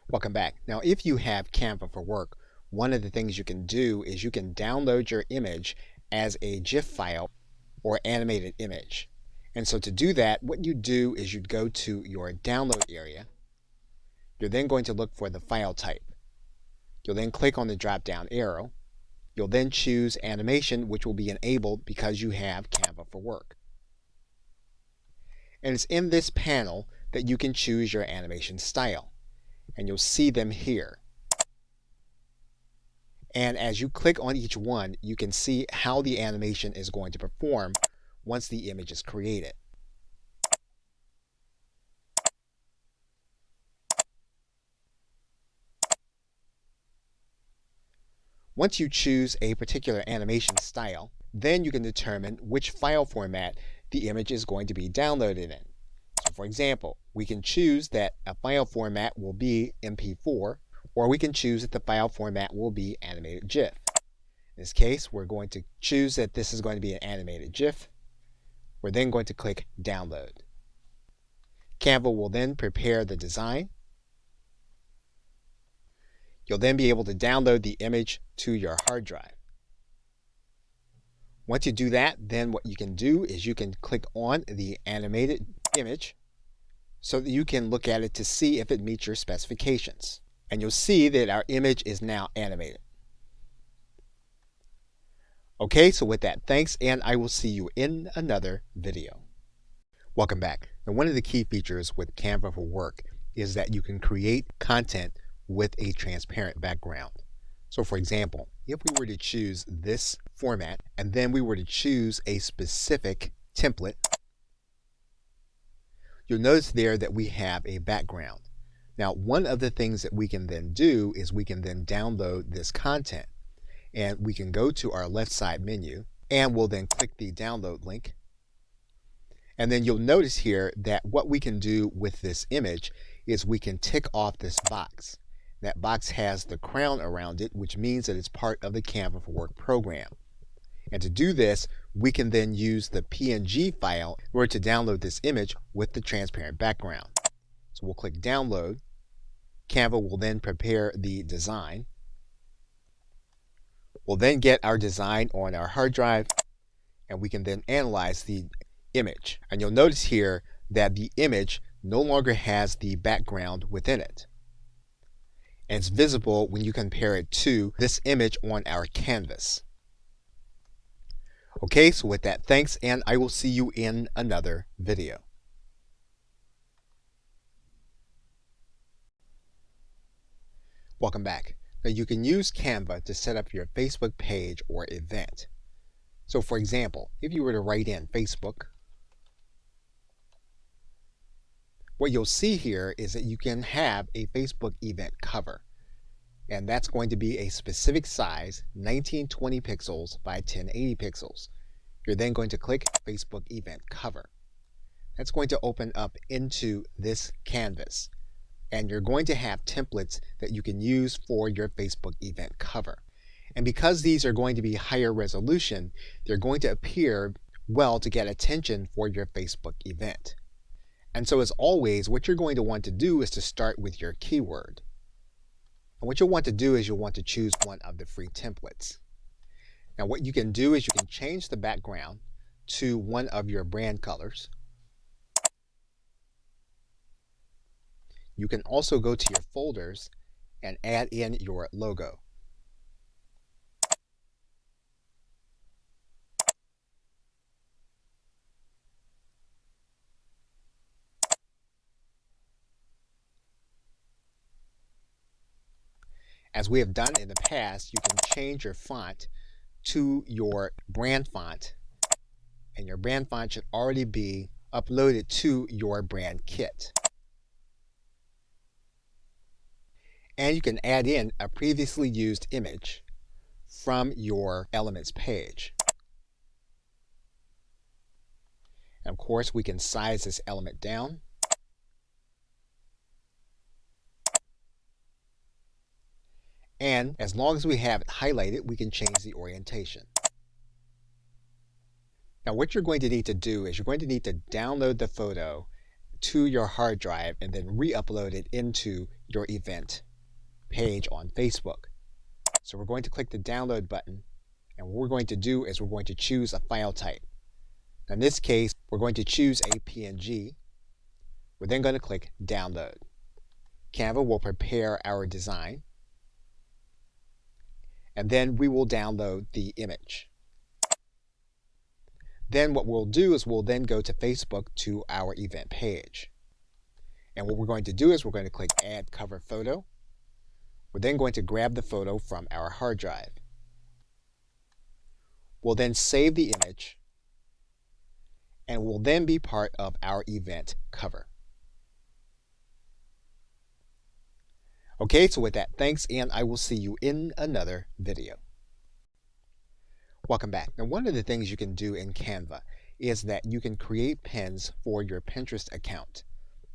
Welcome back. Now, if you have Canva for Work, one of the things you can do is you can download your image as a GIF file or animated image. And so to do that, what you do is you'd go to your download area. You're then going to look for the file type. You'll then click on the drop-down arrow. You'll then choose animation, which will be enabled because you have Canva for Work. And it's in this panel that you can choose your animation style. And you'll see them here. And as you click on each one, you can see how the animation is going to perform once the image is created. Once you choose a particular animation style, then you can determine which file format the image is going to be downloaded in. So for example, we can choose that a file format will be MP4, or we can choose that the file format will be animated GIF. In this case, we're going to choose that this is going to be an animated GIF. We're then going to click Download. Canva will then prepare the design. You'll then be able to download the image to your hard drive. Once you do that, then what you can do is you can click on the animated image so that you can look at it to see if it meets your specifications. And you'll see that our image is now animated. Okay, so with that, thanks, and I will see you in another video. Welcome back. Now, one of the key features with Canva for Work is that you can create content with a transparent background. So for example, if we were to choose this format and then we were to choose a specific template, you'll notice there that we have a background. Now, one of the things that we can then do is we can then download this content, and we can go to our left side menu and we'll then click the download link. And then you'll notice here that what we can do with this image is we can tick off this box. That box has the crown around it, which means that it's part of the Canva for Work program. And to do this, we can then use the PNG file in order to download this image with the transparent background. So we'll click Download. Canva will then prepare the design. We'll then get our design on our hard drive, and we can then analyze the image. And you'll notice here that the image no longer has the background within it. And it's visible when you compare it to this image on our canvas. Okay, so with that, thanks, and I will see you in another video. Welcome back. Now you can use Canva to set up your Facebook page or event. So for example, if you were to write in Facebook, what you'll see here is that you can have a Facebook event cover. And that's going to be a specific size, 1920 pixels by 1080 pixels. You're then going to click Facebook event cover. That's going to open up into this canvas. And you're going to have templates that you can use for your Facebook event cover. And because these are going to be higher resolution, they're going to appear well to get attention for your Facebook event. And so as always, what you're going to want to do is to start with your keyword. And what you'll want to do is you'll want to choose one of the free templates. Now what you can do is you can change the background to one of your brand colors. You can also go to your folders and add in your logo. As we have done in the past, you can change your font to your brand font, and your brand font should already be uploaded to your brand kit. And you can add in a previously used image from your elements page. And of course, we can size this element down. And as long as we have it highlighted, we can change the orientation. Now what you're going to need to do is you're going to need to download the photo to your hard drive and then re-upload it into your event page on Facebook. So we're going to click the download button, and what we're going to do is we're going to choose a file type. In this case, we're going to choose a PNG. We're then going to click download. Canva will prepare our design, and then we will download the image. Then what we'll do is we'll then go to Facebook to our event page. And what we're going to do is we're going to click add cover photo. We're then going to grab the photo from our hard drive. We'll then save the image, and will then be part of our event cover. Okay, so with that, thanks, and I will see you in another video. Welcome back. Now, one of the things you can do in Canva is that you can create pins for your Pinterest account.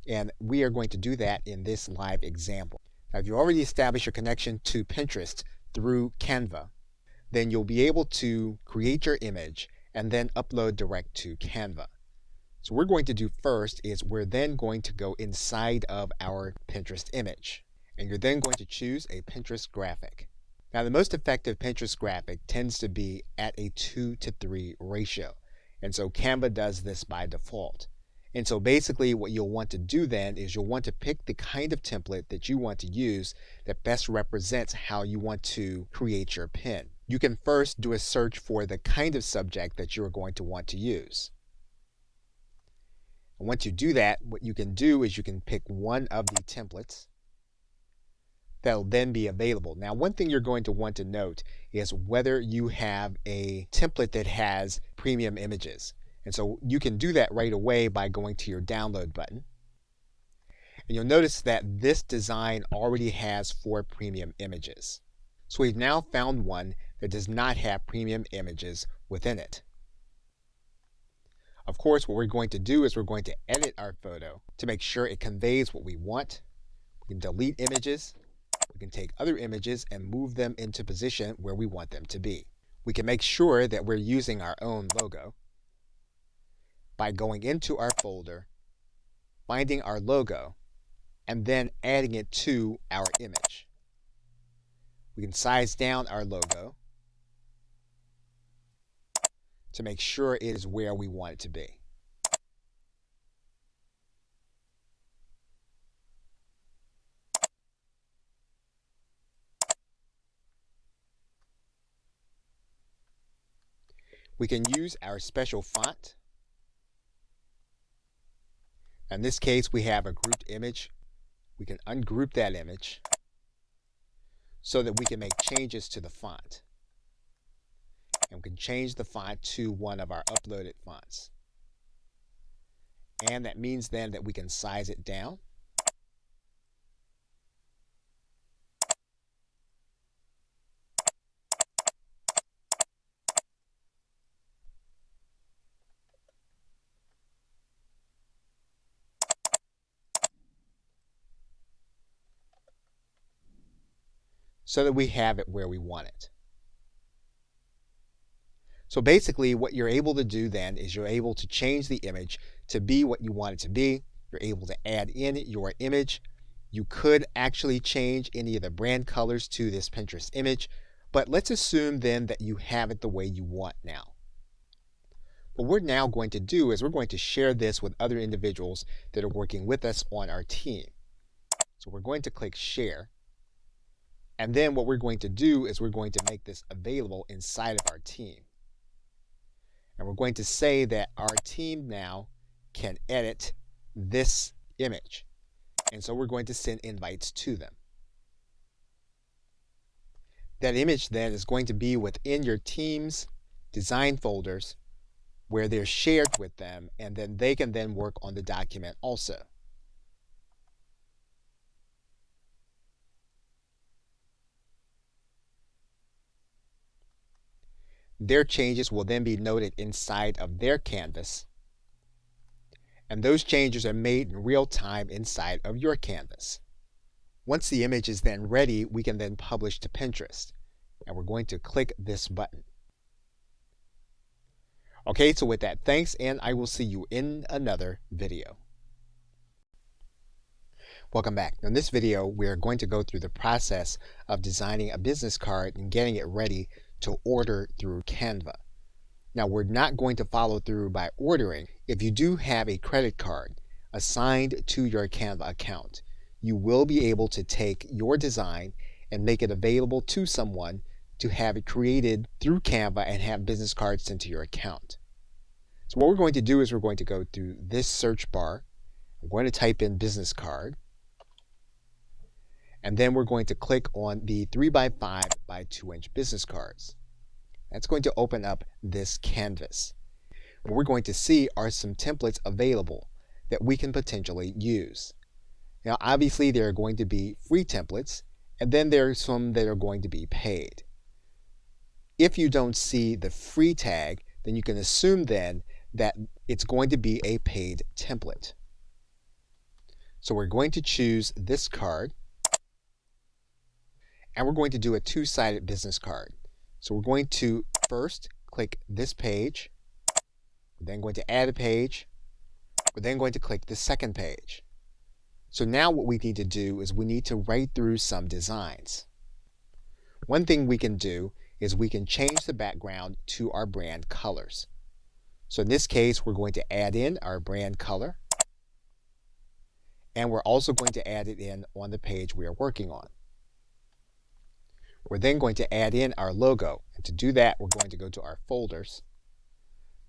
And we are going to do that in this live example. Now, if you already established your connection to Pinterest through Canva, then you'll be able to create your image and then upload direct to Canva. So what we're going to do first is we're then going to go inside of our Pinterest image. And you're then going to choose a Pinterest graphic. Now, the most effective Pinterest graphic tends to be at a 2:3 ratio. And so Canva does this by default. And so basically what you'll want to do then is you'll want to pick the kind of template that you want to use that best represents how you want to create your pin. You can first do a search for the kind of subject that you're going to want to use. And once you do that, what you can do is you can pick one of the templates that'll then be available. Now, one thing you're going to want to note is whether you have a template that has premium images. And so you can do that right away by going to your download button. And you'll notice that this design already has 4 premium images. So we've now found one that does not have premium images within it. Of course, what we're going to do is we're going to edit our photo to make sure it conveys what we want. We can delete images. We can take other images and move them into position where we want them to be. We can make sure that we're using our own logo by going into our folder, finding our logo, and then adding it to our image. We can size down our logo to make sure it is where we want it to be. We can use our special font. In this case, we have a grouped image. We can ungroup that image so that we can make changes to the font. And we can change the font to one of our uploaded fonts. And that means then that we can size it down. So that we have it where we want it. So basically what you're able to do then is you're able to change the image to be what you want it to be. You're able to add in your image. You could actually change any of the brand colors to this Pinterest image, but let's assume then that you have it the way you want now. What we're now going to do is we're going to share this with other individuals that are working with us on our team. So we're going to click share. And then what we're going to do is we're going to make this available inside of our team. And we're going to say that our team now can edit this image. And so we're going to send invites to them. That image then is going to be within your team's design folders where they're shared with them, and then they can then work on the document also. Their changes will then be noted inside of their canvas, and those changes are made in real time inside of your canvas. Once the image is then ready, we can then publish to Pinterest, and we're going to click this button. Okay, so with that, thanks, and I will see you in another video. Welcome back. In this video, we're going to go through the process of designing a business card and getting it ready to order through Canva. Now, we're not going to follow through by ordering. If you do have a credit card assigned to your Canva account, you will be able to take your design and make it available to someone to have it created through Canva and have business cards sent to your account. So what we're going to do is we're going to go through this search bar. I'm going to type in business card. And then we're going to click on the 3x5 by 2-inch business cards. That's going to open up this canvas. What we're going to see are some templates available that we can potentially use. Now, obviously, there are going to be free templates, and then there are some that are going to be paid. If you don't see the free tag, then you can assume then that it's going to be a paid template. So we're going to choose this card. And we're going to do a two-sided business card. So we're going to first click this page. We're then going to add a page. We're then going to click the second page. So now what we need to do is we need to write through some designs. One thing we can do is we can change the background to our brand colors. So in this case, we're going to add in our brand color. And we're also going to add it in on the page we are working on. We're then going to add in our logo. And to do that, we're going to go to our folders.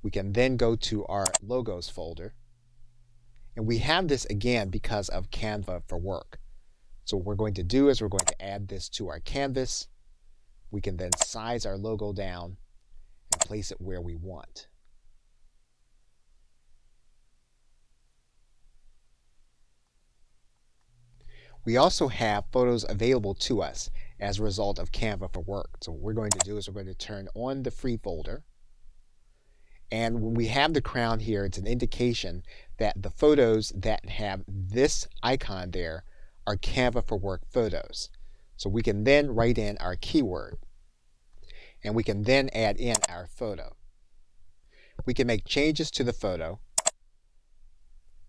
We can then go to our logos folder. And we have this again because of Canva for Work. So what we're going to do is we're going to add this to our canvas. We can then size our logo down and place it where we want. We also have photos available to us as a result of Canva for Work. So what we're going to do is we're going to turn on the free folder. And when we have the crown here, it's an indication that the photos that have this icon there are Canva for Work photos. So we can then write in our keyword. And we can then add in our photo. We can make changes to the photo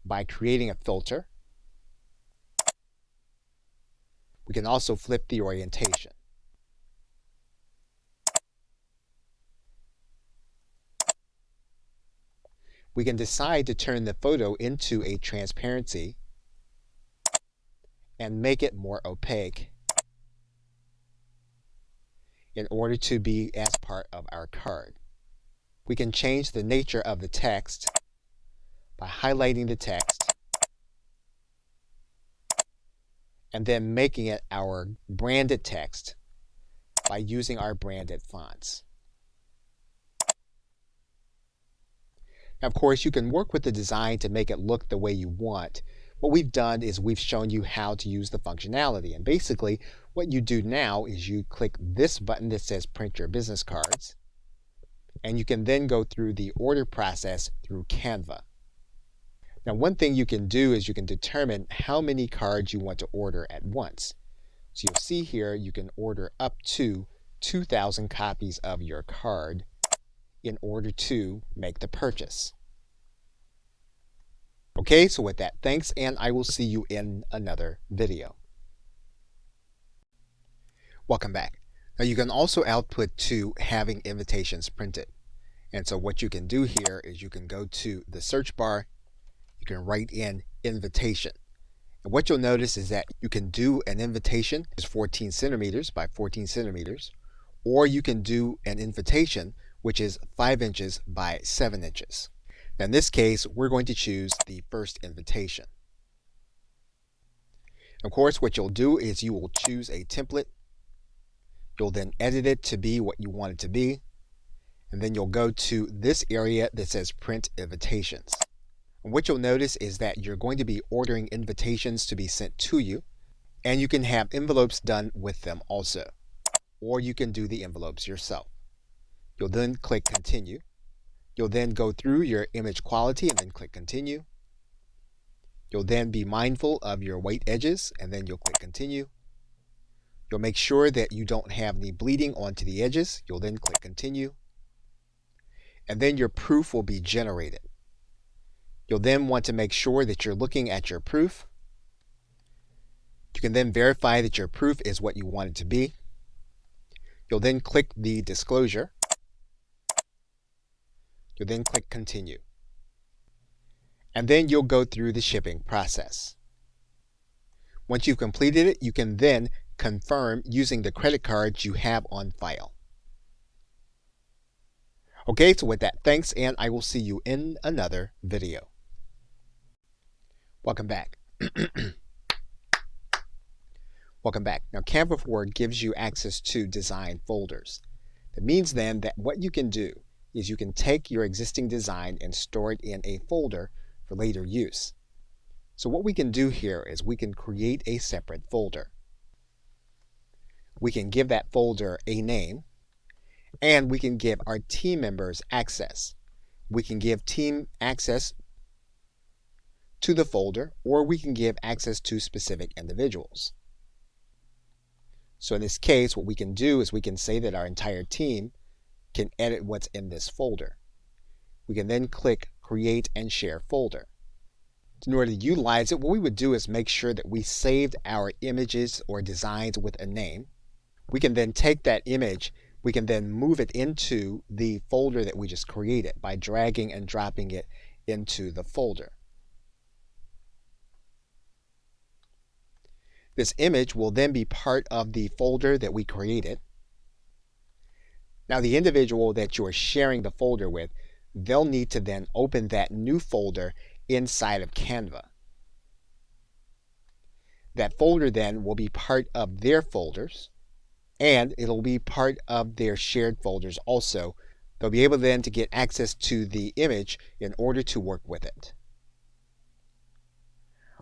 by creating a filter. We can also flip the orientation. We can decide to turn the photo into a transparency and make it more opaque in order to be as part of our card. We can change the nature of the text by highlighting the text and then making it our branded text by using our branded fonts. Now, of course, you can work with the design to make it look the way you want. What we've done is we've shown you how to use the functionality. And basically, what you do now is you click this button that says Print Your Business Cards. And you can then go through the order process through Canva. Now, one thing you can do is you can determine how many cards you want to order at once. So you'll see here you can order up to 2,000 copies of your card in order to make the purchase. Okay, so with that, thanks, and I will see you in another video. Welcome back. Now, you can also output to having invitations printed. And so what you can do here is you can go to the search bar. You can write in invitation. And what you'll notice is that you can do an invitation is 14 centimeters by 14 centimeters, or you can do an invitation which is 5 inches by 7 inches. Now in this case, we're going to choose the first invitation. Of course, what you'll do is you will choose a template. You'll then edit it to be what you want it to be. And then you'll go to this area that says Print Invitations. And what you'll notice is that you're going to be ordering invitations to be sent to you, and you can have envelopes done with them also, or you can do the envelopes yourself. You'll then click Continue. You'll then go through your image quality and then click Continue. You'll then be mindful of your white edges and then you'll click Continue. You'll make sure that you don't have any bleeding onto the edges. You'll then click Continue. And then your proof will be generated. You'll then want to make sure that you're looking at your proof. You can then verify that your proof is what you want it to be. You'll then click the disclosure. You'll then click continue. And then you'll go through the shipping process. Once you've completed it, you can then confirm using the credit cards you have on file. Okay, so with that, thanks, and I will see you in another video. Welcome back. Welcome back. Now, Canva for Work gives you access to design folders. That means then that what you can do is you can take your existing design and store it in a folder for later use. So what we can do here is we can create a separate folder. We can give that folder a name, and we can give our team members access. We can give team access to the folder, or we can give access to specific individuals. So in this case, what we can do is we can say that our entire team can edit what's in this folder. We can then click Create and Share Folder. In order to utilize it, what we would do is make sure that we saved our images or designs with a name. We can then take that image, we can then move it into the folder that we just created by dragging and dropping it into the folder. This image will then be part of the folder that we created. Now, the individual that you are sharing the folder with, they'll need to then open that new folder inside of Canva. That folder then will be part of their folders, and it'll be part of their shared folders also. They'll be able then to get access to the image in order to work with it.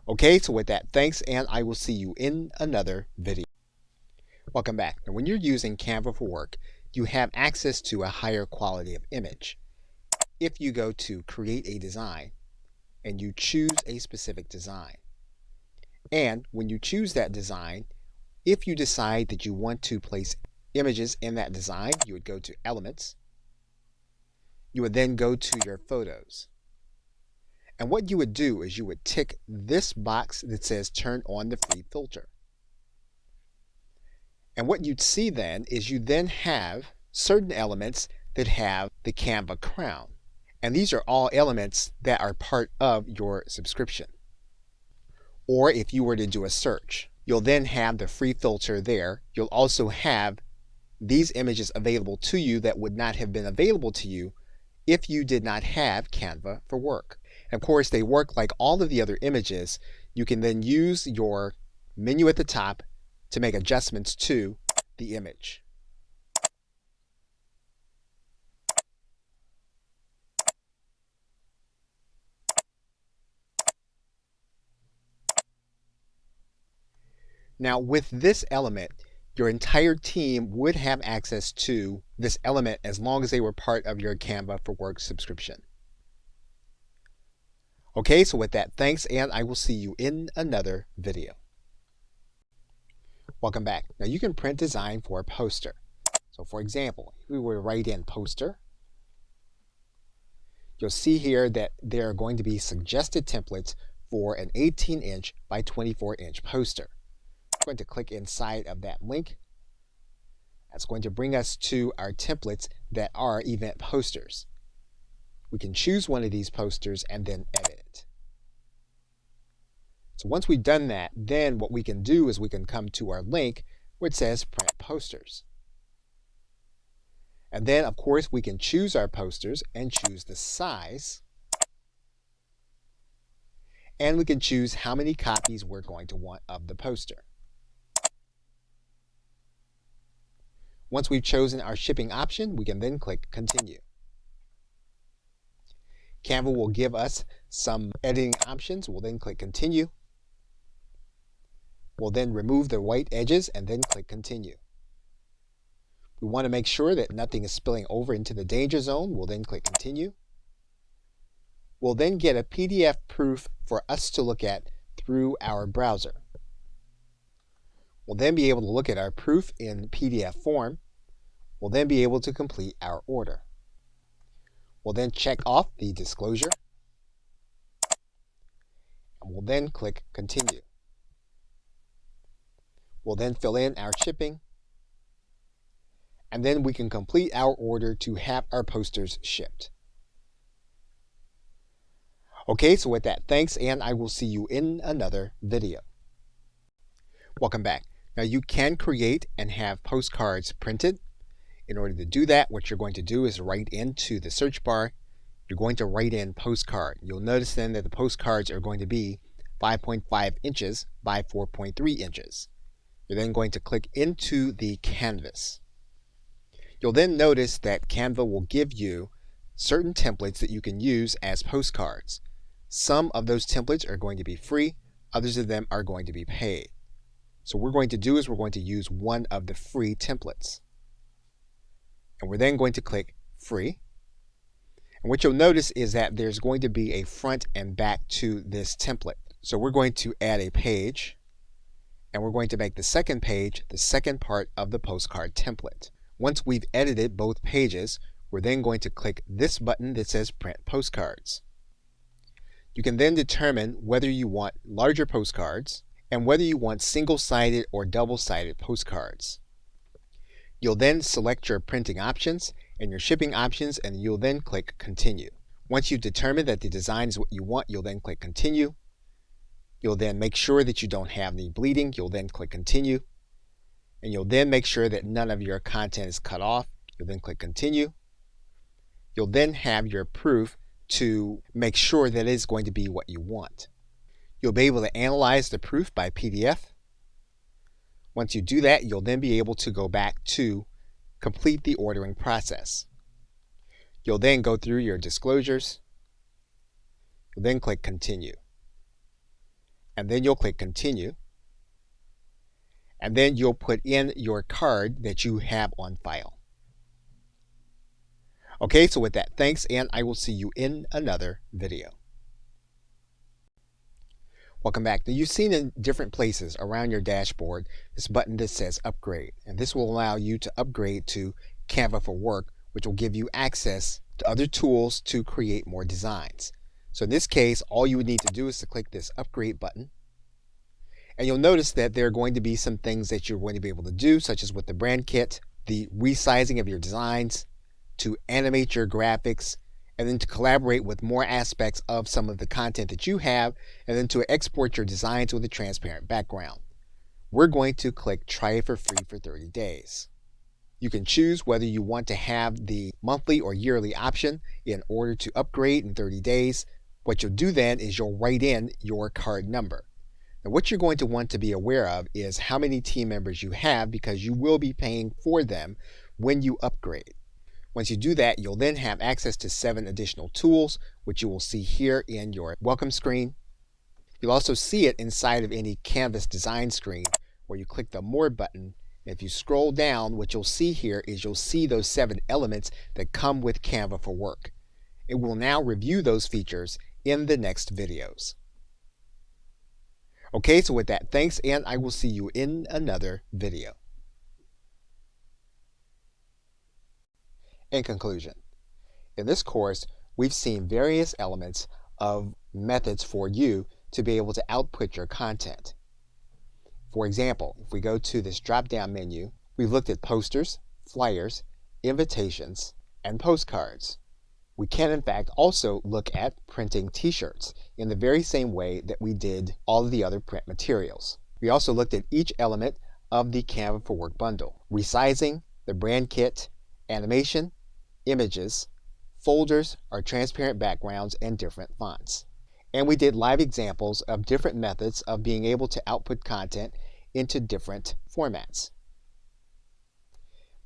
Okay, so with that, thanks, and I will see you in another video. Welcome back. Now, when you're using Canva for Work, you have access to a higher quality of image. If you go to Create a Design and you choose a specific design, and when you choose that design, if you decide that you want to place images in that design, you would go to Elements. You would then go to your photos. And what you would do is you would tick this box that says Turn on the free filter. And what you'd see then is you then have certain elements that have the Canva crown. And these are all elements that are part of your subscription. Or if you were to do a search, you'll then have the free filter there. You'll also have these images available to you that would not have been available to you if you did not have Canva for Work. And of course, they work like all of the other images. You can then use your menu at the top to make adjustments to the image. Now, with this element, your entire team would have access to this element as long as they were part of your Canva for Work subscription. Okay, so with that, thanks, and I will see you in another video. Welcome back. Now, you can print design for a poster. So for example, if we were to write in poster, you'll see here that there are going to be suggested templates for an 18-inch by 24-inch poster. I'm going to click inside of that link. That's going to bring us to our templates that are event posters. We can choose one of these posters and then edit it. So once we've done that, then what we can do is we can come to our link where it says Print Posters. And then, of course, we can choose our posters and choose the size. And we can choose how many copies we're going to want of the poster. Once we've chosen our shipping option, we can then click Continue. Canva will give us some editing options. We'll then click Continue. We'll then remove the white edges and then click Continue. We want to make sure that nothing is spilling over into the danger zone. We'll then click Continue. We'll then get a PDF proof for us to look at through our browser. We'll then be able to look at our proof in PDF form. We'll then be able to complete our order. We'll then check off the disclosure. And we'll then click Continue. We'll then fill in our shipping, and then we can complete our order to have our posters shipped. Okay, so with that, thanks, and I will see you in another video. Welcome back. Now you can create and have postcards printed. In order to do that, what you're going to do is write into the search bar, you're going to write in postcard. You'll notice then that the postcards are going to be 5.5 inches by 4.3 inches. You're then going to click into the canvas. You'll then notice that Canva will give you certain templates that you can use as postcards. Some of those templates are going to be free, others of them are going to be paid. So what we're going to do is we're going to use one of the free templates. And we're then going to click free. And what you'll notice is that there's going to be a front and back to this template. So we're going to add a page, and we're going to make the second page the second part of the postcard template. Once we've edited both pages, we're then going to click this button that says Print Postcards. You can then determine whether you want larger postcards and whether you want single-sided or double-sided postcards. You'll then select your printing options and your shipping options, and you'll then click Continue. Once you've determined that the design is what you want, you'll then click Continue. You'll then make sure that you don't have any bleeding. You'll then click Continue. And you'll then make sure that none of your content is cut off. You'll then click Continue. You'll then have your proof to make sure that it is going to be what you want. You'll be able to analyze the proof by PDF. Once you do that, you'll then be able to go back to complete the ordering process. You'll then go through your disclosures. You'll then click Continue. And then you'll click Continue. And then you'll put in your card that you have on file. Okay, so with that, thanks, and I will see you in another video. Welcome back. Now, you've seen in different places around your dashboard this button that says Upgrade, and this will allow you to upgrade to Canva for Work, which will give you access to other tools to create more designs. So in this case, all you would need to do is to click this Upgrade button, and you'll notice that there are going to be some things that you're going to be able to do, such as with the brand kit, the resizing of your designs, to animate your graphics, and then to collaborate with more aspects of some of the content that you have, and then to export your designs with a transparent background. We're going to click Try it for free for 30 days. You can choose whether you want to have the monthly or yearly option in order to upgrade in 30 days. What you'll do then is you'll write in your card number. Now, what you're going to want to be aware of is how many team members you have, because you will be paying for them when you upgrade. Once you do that, you'll then have access to 7 additional tools, which you will see here in your welcome screen. You'll also see it inside of any Canvas design screen where you click the More button. And if you scroll down, what you'll see here is you'll see those 7 elements that come with Canva for Work. It will now review those features in the next videos. Okay, so with that, thanks, and I will see you in another video. In conclusion, in this course, we've seen various elements of methods for you to be able to output your content. For example, if we go to this drop-down menu, we've looked at posters, flyers, invitations, and postcards. We can, in fact, also look at printing t-shirts in the very same way that we did all of the other print materials. We also looked at each element of the Canva for Work bundle: resizing, the brand kit, animation, images, folders, our transparent backgrounds, and different fonts. And we did live examples of different methods of being able to output content into different formats.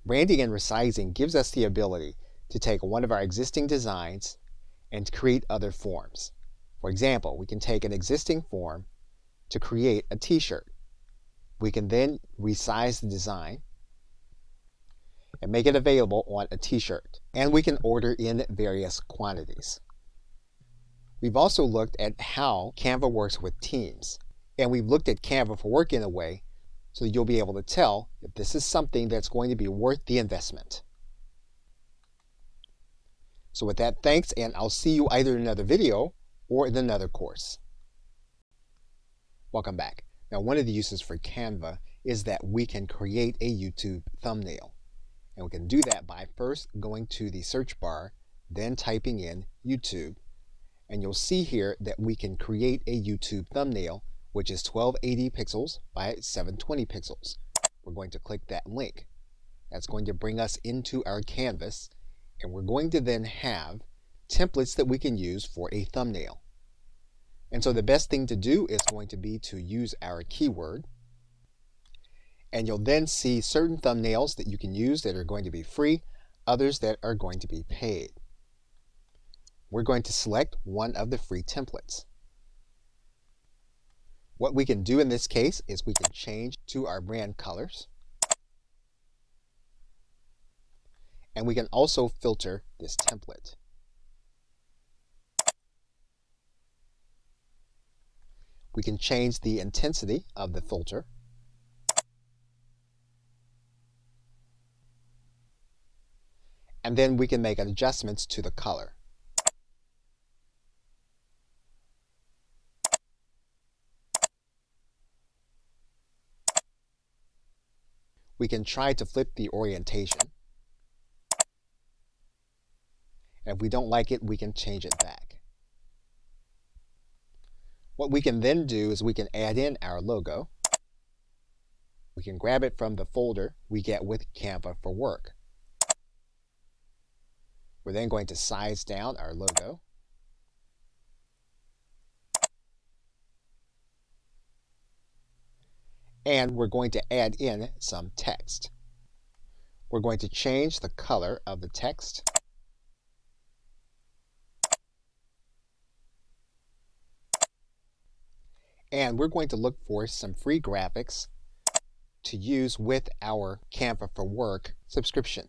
Branding and resizing gives us the ability to take one of our existing designs and create other forms. For example, we can take an existing form to create a t-shirt. We can then resize the design and make it available on a t-shirt. And we can order in various quantities. We've also looked at how Canva works with teams. And we've looked at Canva for Work in a way so that you'll be able to tell if this is something that's going to be worth the investment. So with that, thanks, and I'll see you either in another video or in another course. Welcome back. Now, one of the uses for Canva is that we can create a YouTube thumbnail. And we can do that by first going to the search bar, then typing in YouTube. And you'll see here that we can create a YouTube thumbnail, which is 1280 pixels by 720 pixels. We're going to click that link. That's going to bring us into our canvas, and we're going to then have templates that we can use for a thumbnail. And so the best thing to do is going to be to use our keyword. And you'll then see certain thumbnails that you can use that are going to be free, others that are going to be paid. We're going to select one of the free templates. What we can do in this case is we can change to our brand colors. And we can also filter this template. We can change the intensity of the filter. And then we can make adjustments to the color. We can try to flip the orientation. And if we don't like it, we can change it back. What we can then do is we can add in our logo. We can grab it from the folder we get with Canva for Work. We're then going to size down our logo. And we're going to add in some text. We're going to change the color of the text. And we're going to look for some free graphics to use with our Canva for Work subscription.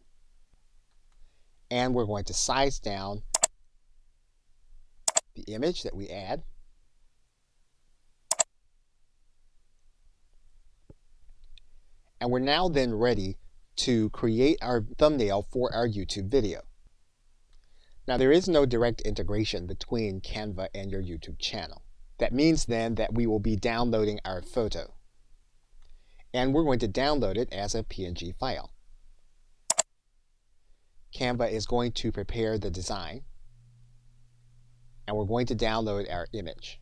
And we're going to size down the image that we add. And we're now then ready to create our thumbnail for our YouTube video. Now, there is no direct integration between Canva and your YouTube channel. That means then that we will be downloading our photo. And we're going to download it as a PNG file. Canva is going to prepare the design. And we're going to download our image.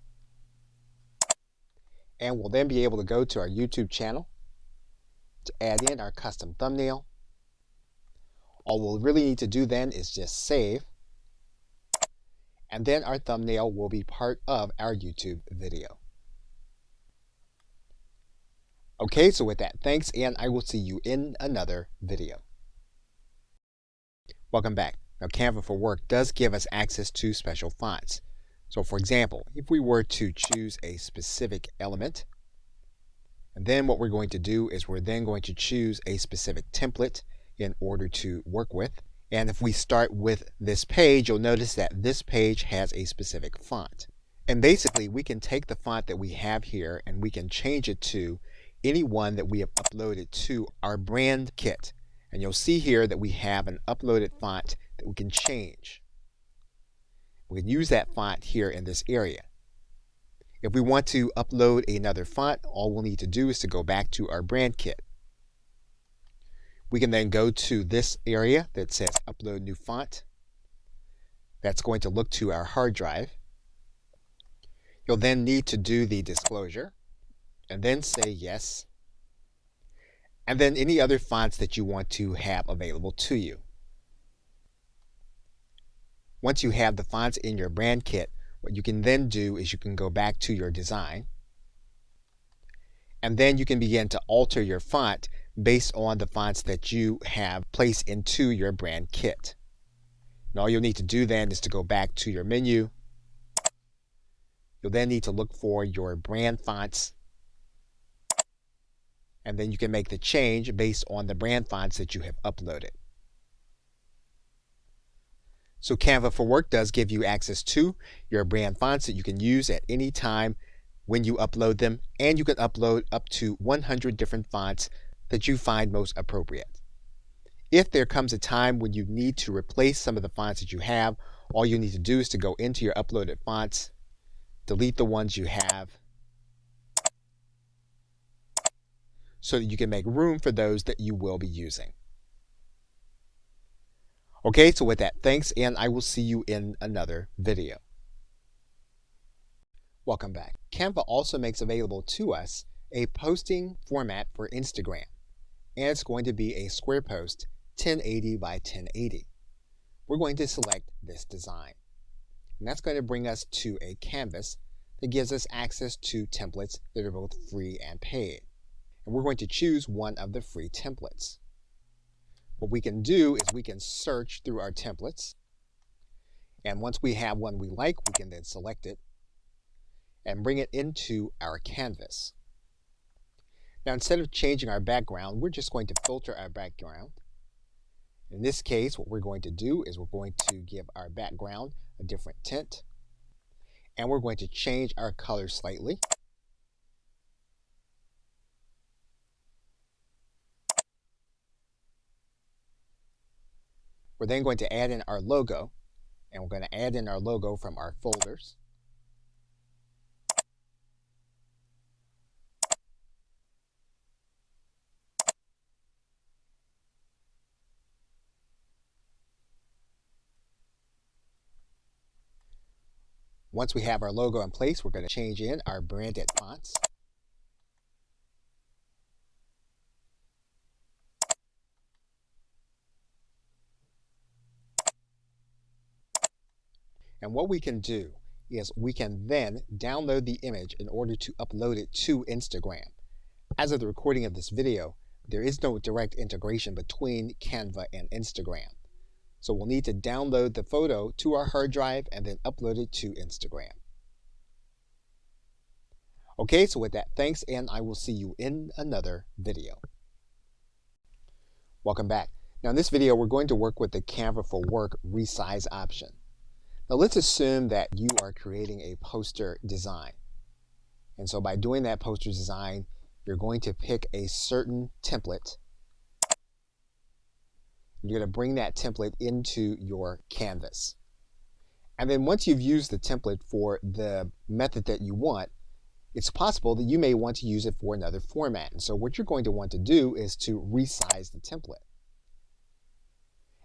And we'll then be able to go to our YouTube channel to add in our custom thumbnail. All we'll really need to do then is just save. And then our thumbnail will be part of our YouTube video. Okay, so with that, thanks, and I will see you in another video. Welcome back. Now, Canva for Work does give us access to special fonts. So for example, if we were to choose a specific element, and then what we're going to do is we're then going to choose a specific template in order to work with. And if we start with this page, you'll notice that this page has a specific font. And basically, we can take the font that we have here and we can change it to any one that we have uploaded to our brand kit. And you'll see here that we have an uploaded font that we can change. We can use that font here in this area. If we want to upload another font, all we'll need to do is to go back to our brand kit. We can then go to this area that says Upload New Font. That's going to look to our hard drive. You'll then need to do the disclosure and then say yes. And then any other fonts that you want to have available to you. Once you have the fonts in your brand kit, what you can then do is you can go back to your design. And then you can begin to alter your font based on the fonts that you have placed into your brand kit. And all you'll need to do then is to go back to your menu. You'll then need to look for your brand fonts. And then you can make the change based on the brand fonts that you have uploaded. So Canva for Work does give you access to your brand fonts that you can use at any time when you upload them, and you can upload up to 100 different fonts that you find most appropriate. If there comes a time when you need to replace some of the fonts that you have, all you need to do is to go into your uploaded fonts, delete the ones you have, so that you can make room for those that you will be using. Okay, so with that, thanks, and I will see you in another video. Welcome back. Canva also makes available to us a posting format for Instagram, and it's going to be a square post 1080 by 1080. We're going to select this design, and that's going to bring us to a canvas that gives us access to templates that are both free and paid. And we're going to choose one of the free templates. What we can do is we can search through our templates, and once we have one we like, we can then select it and bring it into our canvas. Now, instead of changing our background, we're just going to filter our background. In this case, what we're going to do is we're going to give our background a different tint, and we're going to change our color slightly. We're then going to add in our logo, and we're going to add in our logo from our folders. Once we have our logo in place, we're going to change in our branded fonts. And what we can do is we can then download the image in order to upload it to Instagram. As of the recording of this video, there is no direct integration between Canva and Instagram. So we'll need to download the photo to our hard drive and then upload it to Instagram. Okay, so with that, thanks, and I will see you in another video. Welcome back. Now in this video, we're going to work with the Canva for Work resize option. Now let's assume that you are creating a poster design. And so by doing that poster design, you're going to pick a certain template. You're going to bring that template into your canvas. And then once you've used the template for the method that you want, it's possible that you may want to use it for another format. And so what you're going to want to do is to resize the template.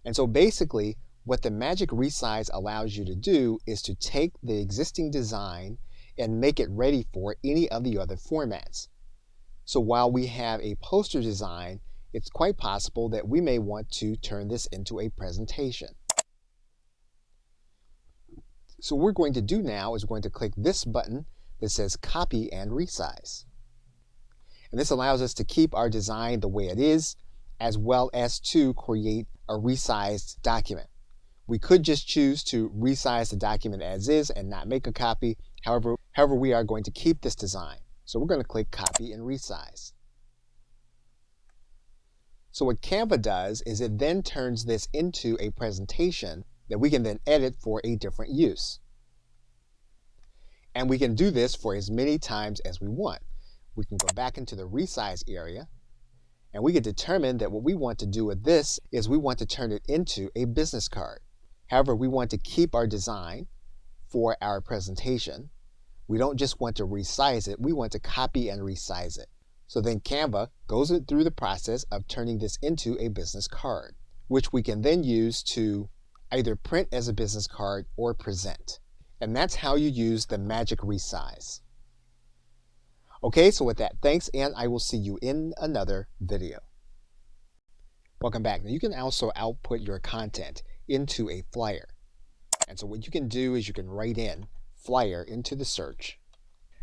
And so basically, what the magic resize allows you to do is to take the existing design and make it ready for any of the other formats. So while we have a poster design, it's quite possible that we may want to turn this into a presentation. So what we're going to do now is we're going to click this button that says Copy and Resize. And this allows us to keep our design the way it is, as well as to create a resized document. We could just choose to resize the document as is and not make a copy. However, we are going to keep this design. So we're going to click Copy and Resize. So what Canva does is it then turns this into a presentation that we can then edit for a different use. And we can do this for as many times as we want. We can go back into the resize area, and we can determine that what we want to do with this is we want to turn it into a business card. However, we want to keep our design for our presentation. We don't just want to resize it, we want to copy and resize it. So then Canva goes through the process of turning this into a business card, which we can then use to either print as a business card or present. And that's how you use the magic resize. Okay, so with that, thanks, and I will see you in another video. Welcome back. Now you can also output your content into a flyer. And so what you can do is you can write in flyer into the search.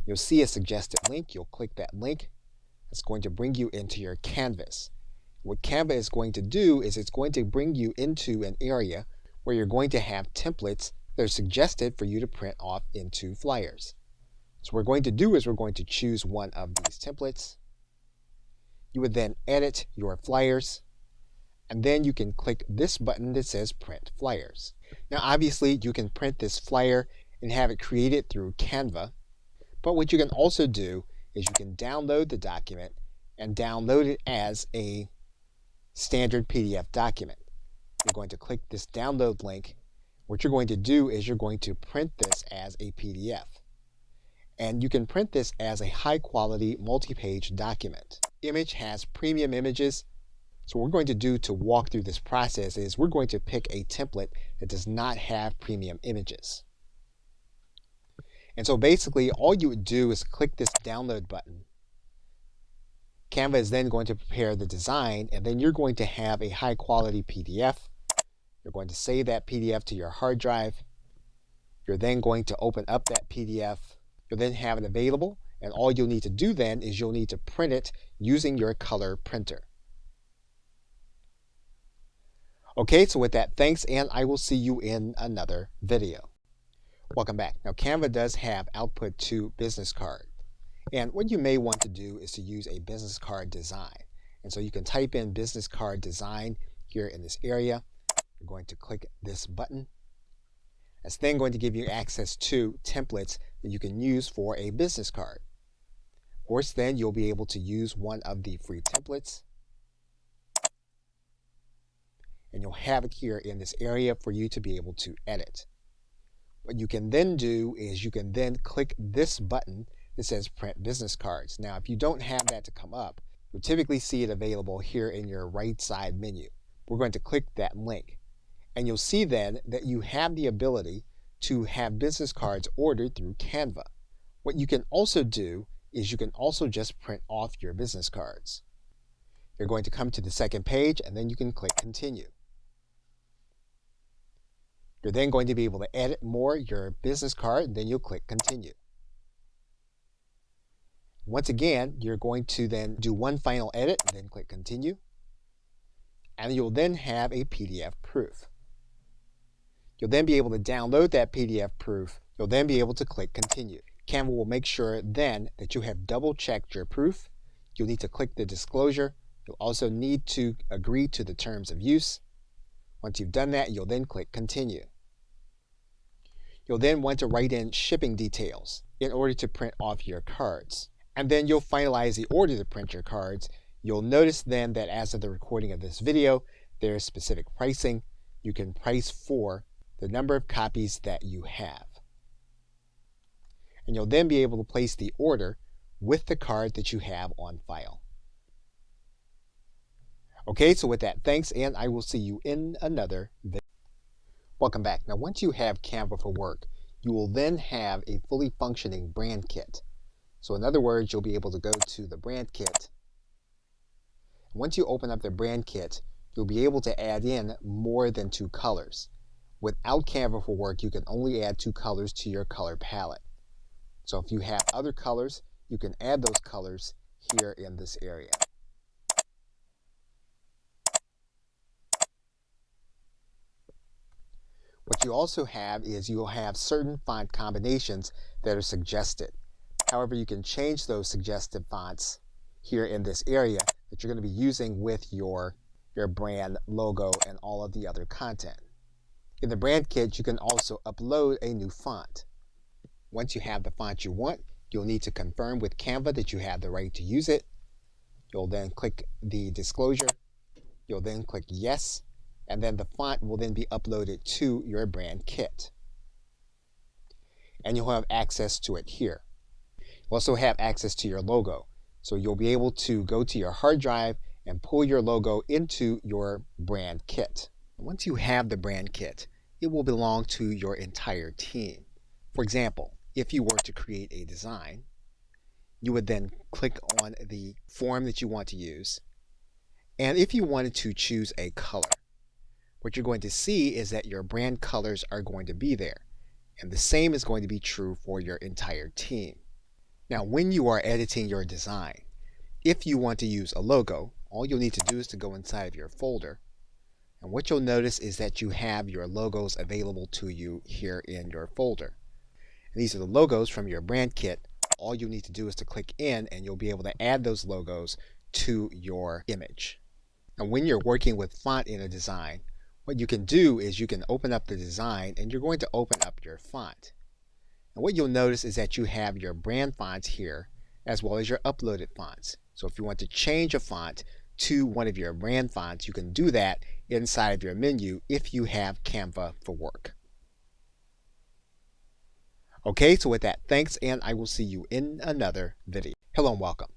You'll see a suggested link. You'll click that link. It's going to bring you into your canvas. What Canva is going to do is it's going to bring you into an area where you're going to have templates that are suggested for you to print off into flyers. So what we're going to do is we're going to choose one of these templates. You would then edit your flyers, and then you can click this button that says Print Flyers. Now obviously you can print this flyer and have it created through Canva, but what you can also do is you can download the document and download it as a standard PDF document. You're going to click this download link. What you're going to do is you're going to print this as a PDF. And you can print this as a high quality multi-page document. Image has premium images. So what we're going to do to walk through this process is we're going to pick a template that does not have premium images. And so basically all you would do is click this download button. Canva is then going to prepare the design, and then you're going to have a high quality PDF. You're going to save that PDF to your hard drive. You're then going to open up that PDF. You'll then have it available, and all you'll need to do then is you'll need to print it using your color printer. Okay, so with that, thanks, and I will see you in another video. Welcome back. Now Canva does have output to business card. And what you may want to do is to use a business card design. And so you can type in business card design here in this area. You're going to click this button. It's then going to give you access to templates that you can use for a business card. Of course, then you'll be able to use one of the free templates. And you'll have it here in this area for you to be able to edit. What you can then do is you can then click this button that says print business cards. Now, if you don't have that to come up, you'll typically see it available here in your right side menu. We're going to click that link. And you'll see then that you have the ability to have business cards ordered through Canva. What you can also do is you can also just print off your business cards. You're going to come to the second page, and then you can click continue. You're then going to be able to edit more your business card, and then you'll click continue. Once again, you're going to then do one final edit and then click continue. And you'll then have a PDF proof. You'll then be able to download that PDF proof. You'll then be able to click continue. Canva will make sure then that you have double checked your proof. You'll need to click the disclosure. You'll also need to agree to the terms of use. Once you've done that, you'll then click continue. You'll then want to write in shipping details in order to print off your cards. And then you'll finalize the order to print your cards. You'll notice then that as of the recording of this video, there's specific pricing. You can price for the number of copies that you have. And you'll then be able to place the order with the card that you have on file. Okay, so with that, thanks, and I will see you in another video. Welcome back. Now, once you have Canva for Work, you will then have a fully functioning brand kit. So in other words, you'll be able to go to the brand kit. Once you open up the brand kit, you'll be able to add in more than 2 colors. Without Canva for Work, you can only add 2 colors to your color palette. So if you have other colors, you can add those colors here in this area. What you also have is you'll have certain font combinations that are suggested. However, you can change those suggested fonts here in this area that you're going to be using with your brand logo and all of the other content. In the brand kit, you can also upload a new font. Once you have the font you want, you'll need to confirm with Canva that you have the right to use it. You'll then click the disclosure. You'll then click yes, and then the font will then be uploaded to your brand kit. And you'll have access to it here. You'll also have access to your logo. So you'll be able to go to your hard drive and pull your logo into your brand kit. Once you have the brand kit, it will belong to your entire team. For example, if you were to create a design, you would then click on the form that you want to use. And if you wanted to choose a color, what you're going to see is that your brand colors are going to be there. And the same is going to be true for your entire team. Now, when you are editing your design, if you want to use a logo, all you'll need to do is to go inside of your folder. And what you'll notice is that you have your logos available to you here in your folder. And these are the logos from your brand kit. All you need to do is to click in, and you'll be able to add those logos to your image. And when you're working with font in a design, what you can do is you can open up the design, and you're going to open up your font. And what you'll notice is that you have your brand fonts here, as well as your uploaded fonts. So if you want to change a font to one of your brand fonts, you can do that inside of your menu if you have Canva for Work. Okay, so with that, thanks, and I will see you in another video. Hello and welcome.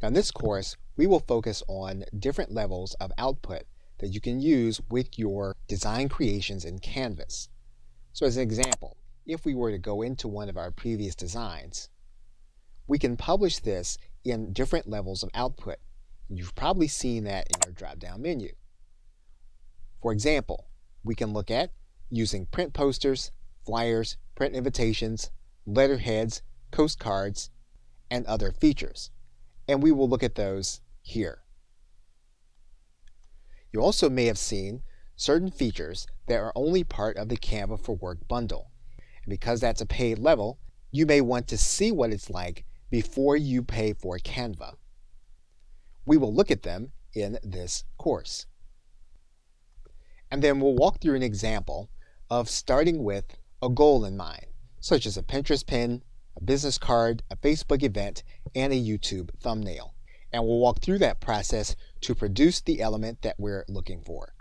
Now in this course, we will focus on different levels of output that you can use with your design creations in Canvas. So as an example, if we were to go into one of our previous designs, we can publish this in different levels of output. You've probably seen that in your drop-down menu. For example, we can look at using print posters, flyers, print invitations, letterheads, postcards, and other features. And we will look at those here. You also may have seen certain features that are only part of the Canva for Work bundle. And because that's a paid level, you may want to see what it's like before you pay for Canva. We will look at them in this course. And then we'll walk through an example of starting with a goal in mind, such as a Pinterest pin, a business card, a Facebook event, and a YouTube thumbnail. And we'll walk through that process to produce the element that we're looking for.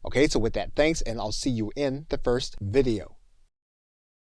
Okay, so with that, thanks, and I'll see you in the first video.